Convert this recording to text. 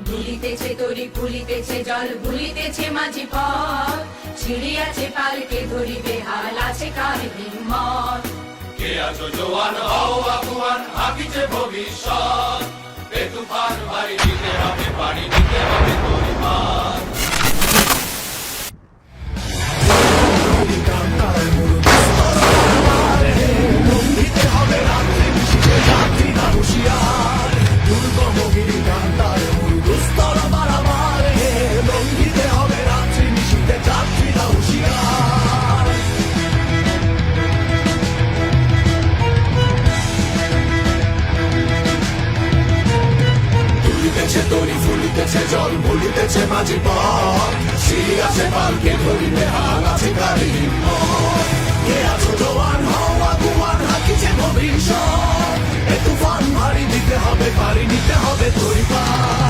দুলিতেছে তরি ফুলিতেছে জল ভুলিতেছে মাঝি পথ ছিড়িয়াছে পালকে ধরিবে হাল আছে কার হিম্মত কে আছো জোয়ান হও আগুয়ান হাকিছে ভবিষ্যৎ এ তুফান ভারী দিতে হবে পানি দিতে হবে তোরি মার তরি ফুলিতেছে জল ভুলিতেছে মাঝি পথ ছিড়িয়াছে পালকে ধরিবে হাল আছে কার হিম্মত কে আছো জওয়ান হও আগুয়ান হাকিছে ভবিষ্যৎ এ তুফান ভারী দিতে হবে পারি নিতে হবে তরি পার